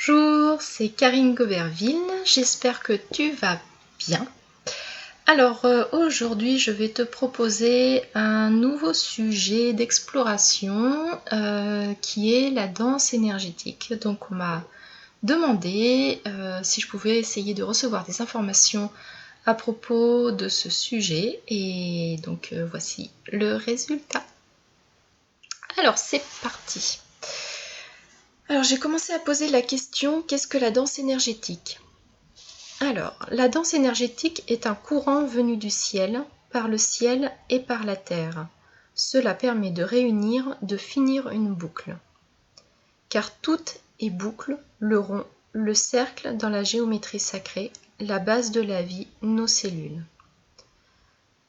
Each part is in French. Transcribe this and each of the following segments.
Bonjour, c'est Karine Goberville, j'espère que tu vas bien. Alors aujourd'hui je vais te proposer un nouveau sujet d'exploration qui est la danse énergétique. Donc on m'a demandé si je pouvais essayer de recevoir des informations à propos de ce sujet et donc voici le résultat. Alors c'est parti. Alors j'ai commencé à poser la question, qu'est-ce que la danse énergétique ? Alors, la danse énergétique est un courant venu du ciel, par le ciel et par la terre. Cela permet de réunir, de finir une boucle. Car tout est boucle, le rond, le cercle dans la géométrie sacrée, la base de la vie, nos cellules.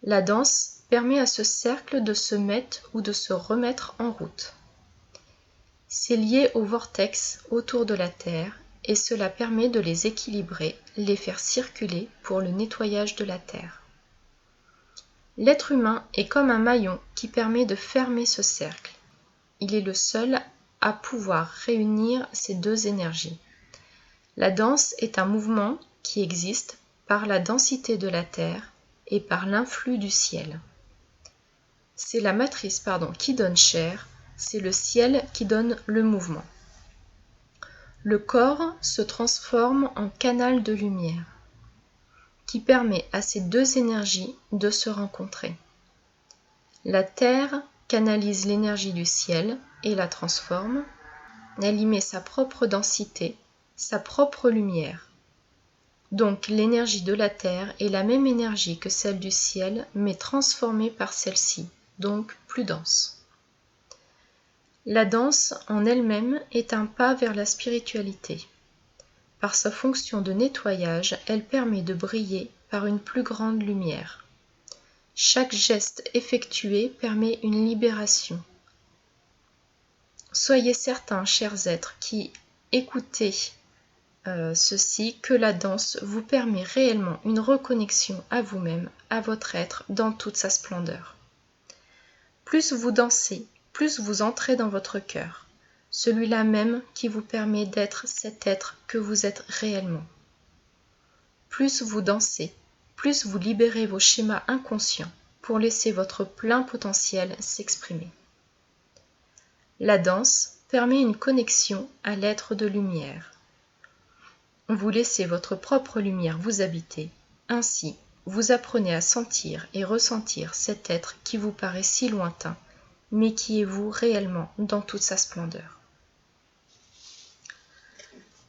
La danse permet à ce cercle de se mettre ou de se remettre en route. C'est lié au vortex autour de la Terre et cela permet de les équilibrer, les faire circuler pour le nettoyage de la Terre. L'être humain est comme un maillon qui permet de fermer ce cercle. Il est le seul à pouvoir réunir ces deux énergies. La danse est un mouvement qui existe par la densité de la Terre et par l'influx du ciel. C'est la matrice qui donne chair, c'est le ciel qui donne le mouvement. Le corps se transforme en canal de lumière qui permet à ces deux énergies de se rencontrer. La Terre canalise l'énergie du ciel et la transforme. Elle y met sa propre densité, sa propre lumière. Donc l'énergie de la Terre est la même énergie que celle du ciel, mais transformée par celle-ci, donc plus dense. La danse en elle-même est un pas vers la spiritualité. Par sa fonction de nettoyage, elle permet de briller par une plus grande lumière. Chaque geste effectué permet une libération. Soyez certains, chers êtres, qui écoutez ceci, que la danse vous permet réellement une reconnexion à vous-même, à votre être, dans toute sa splendeur. Plus vous dansez, plus vous entrez dans votre cœur, celui-là même qui vous permet d'être cet être que vous êtes réellement. Plus vous dansez, plus vous libérez vos schémas inconscients pour laisser votre plein potentiel s'exprimer. La danse permet une connexion à l'être de lumière. Vous laissez votre propre lumière vous habiter, ainsi vous apprenez à sentir et ressentir cet être qui vous paraît si lointain, mais qui est vous réellement dans toute sa splendeur.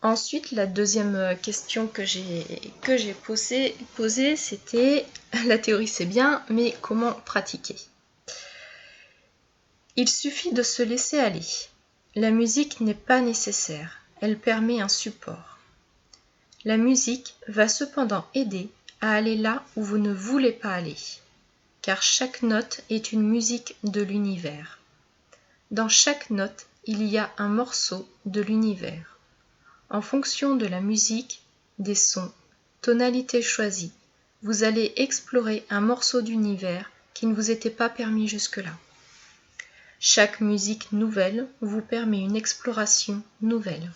Ensuite, la deuxième question que j'ai posée, c'était la théorie c'est bien, mais comment pratiquer ? Il suffit de se laisser aller. La musique n'est pas nécessaire, elle permet un support. La musique va cependant aider à aller là où vous ne voulez pas aller, car chaque note est une musique de l'univers. Dans chaque note, il y a un morceau de l'univers. En fonction de la musique, des sons, tonalités choisies, vous allez explorer un morceau d'univers qui ne vous était pas permis jusque-là. Chaque musique nouvelle vous permet une exploration nouvelle.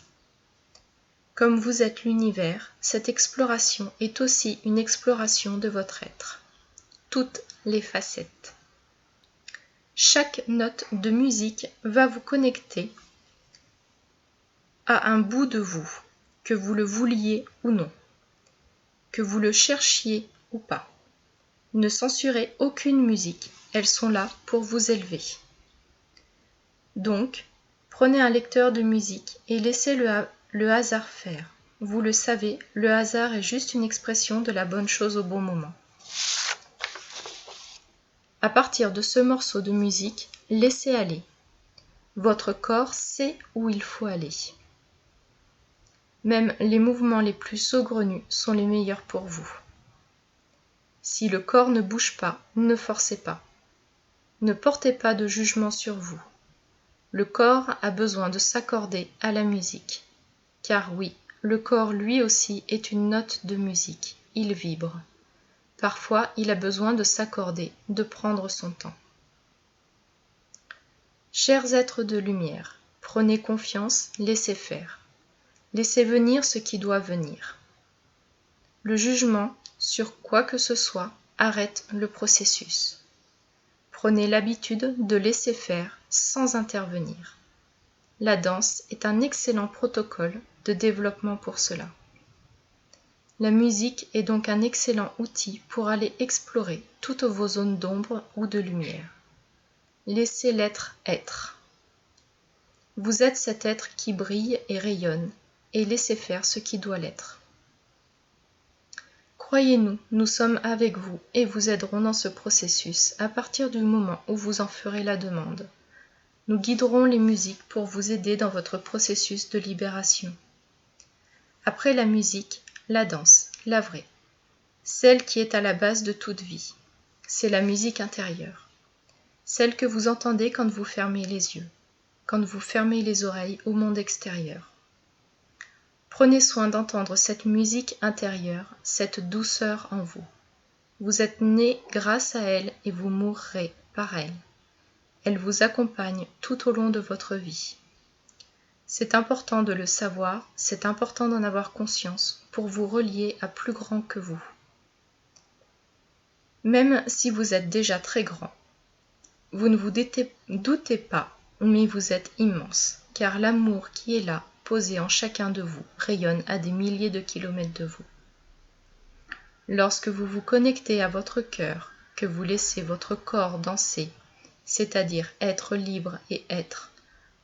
Comme vous êtes l'univers, cette exploration est aussi une exploration de votre être. Toutes les facettes. Chaque note de musique va vous connecter à un bout de vous, que vous le vouliez ou non, que vous le cherchiez ou pas. Ne censurez aucune musique, elles sont là pour vous élever. Donc, prenez un lecteur de musique et laissez le hasard faire. Vous le savez, le hasard est juste une expression de la bonne chose au bon moment. À partir de ce morceau de musique, laissez aller. Votre corps sait où il faut aller. Même les mouvements les plus saugrenus sont les meilleurs pour vous. Si le corps ne bouge pas, ne forcez pas. Ne portez pas de jugement sur vous. Le corps a besoin de s'accorder à la musique. Car oui, le corps lui aussi est une note de musique. Il vibre. Parfois, il a besoin de s'accorder, de prendre son temps. Chers êtres de lumière, prenez confiance, laissez faire. Laissez venir ce qui doit venir. Le jugement sur quoi que ce soit arrête le processus. Prenez l'habitude de laisser faire sans intervenir. La danse est un excellent protocole de développement pour cela. La musique est donc un excellent outil pour aller explorer toutes vos zones d'ombre ou de lumière. Laissez l'être être. Vous êtes cet être qui brille et rayonne, et laissez faire ce qui doit l'être. Croyez-nous, nous sommes avec vous et vous aiderons dans ce processus à partir du moment où vous en ferez la demande. Nous guiderons les musiques pour vous aider dans votre processus de libération. Après la musique, la danse, la vraie, celle qui est à la base de toute vie, c'est la musique intérieure, celle que vous entendez quand vous fermez les yeux, quand vous fermez les oreilles au monde extérieur. Prenez soin d'entendre cette musique intérieure, cette douceur en vous. Vous êtes né grâce à elle et vous mourrez par elle. Elle vous accompagne tout au long de votre vie. C'est important de le savoir, c'est important d'en avoir conscience pour vous relier à plus grand que vous. Même si vous êtes déjà très grand, vous ne vous doutez pas, mais vous êtes immense, car l'amour qui est là, posé en chacun de vous, rayonne à des milliers de kilomètres de vous. Lorsque vous vous connectez à votre cœur, que vous laissez votre corps danser, c'est-à-dire être libre et être,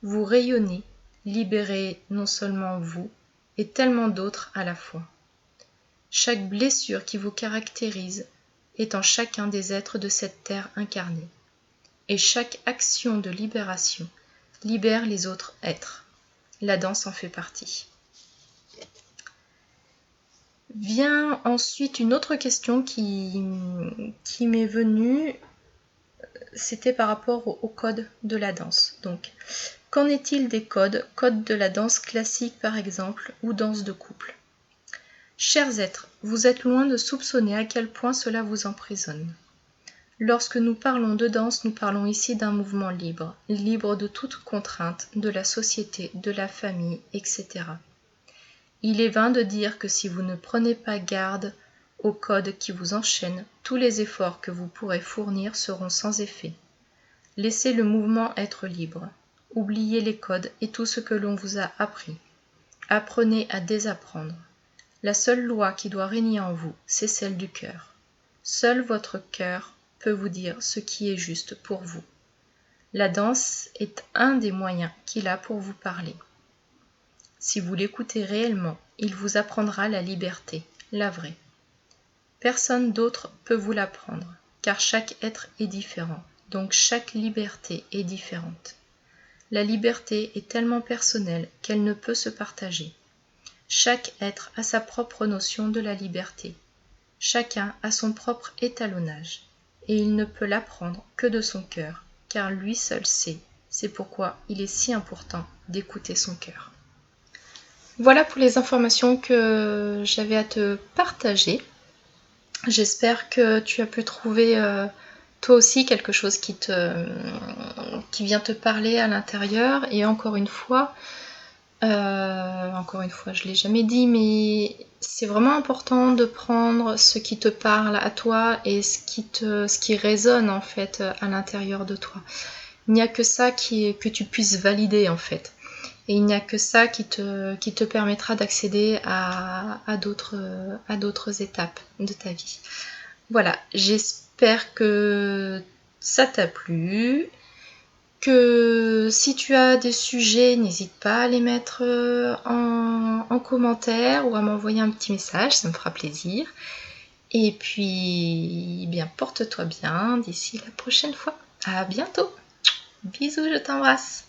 vous rayonnez, libérez non seulement vous, et tellement d'autres à la fois. Chaque blessure qui vous caractérise est en chacun des êtres de cette terre incarnée, et chaque action de libération libère les autres êtres. La danse en fait partie. Vient ensuite une autre question qui m'est venue, c'était par rapport au code de la danse. Donc, qu'en est-il des codes de la danse classique par exemple, ou danse de couple? Chers êtres, vous êtes loin de soupçonner à quel point cela vous emprisonne. Lorsque nous parlons de danse, nous parlons ici d'un mouvement libre, libre de toute contrainte, de la société, de la famille, etc. Il est vain de dire que si vous ne prenez pas garde au code qui vous enchaîne, tous les efforts que vous pourrez fournir seront sans effet. Laissez le mouvement être libre. Oubliez les codes et tout ce que l'on vous a appris. Apprenez à désapprendre. La seule loi qui doit régner en vous, c'est celle du cœur. Seul votre cœur peut vous dire ce qui est juste pour vous. La danse est un des moyens qu'il a pour vous parler. Si vous l'écoutez réellement, il vous apprendra la liberté, la vraie. Personne d'autre peut vous l'apprendre, car chaque être est différent, donc chaque liberté est différente. La liberté est tellement personnelle qu'elle ne peut se partager. Chaque être a sa propre notion de la liberté. Chacun a son propre étalonnage. Et il ne peut l'apprendre que de son cœur, car lui seul sait. C'est pourquoi il est si important d'écouter son cœur. Voilà pour les informations que j'avais à te partager. J'espère que tu as pu trouver toi aussi quelque chose qui vient te parler à l'intérieur. Et encore une fois, je ne l'ai jamais dit, mais c'est vraiment important de prendre ce qui te parle à toi et ce qui résonne en fait à l'intérieur de toi. Il n'y a que ça que tu puisses valider en fait. Et il n'y a que ça qui te permettra d'accéder à d'autres étapes de ta vie. Voilà, j'espère que ça t'a plu. Que si tu as des sujets, n'hésite pas à les mettre en commentaire ou à m'envoyer un petit message, ça me fera plaisir. Et puis, bien, porte-toi bien d'ici la prochaine fois. À bientôt. Bisous, je t'embrasse.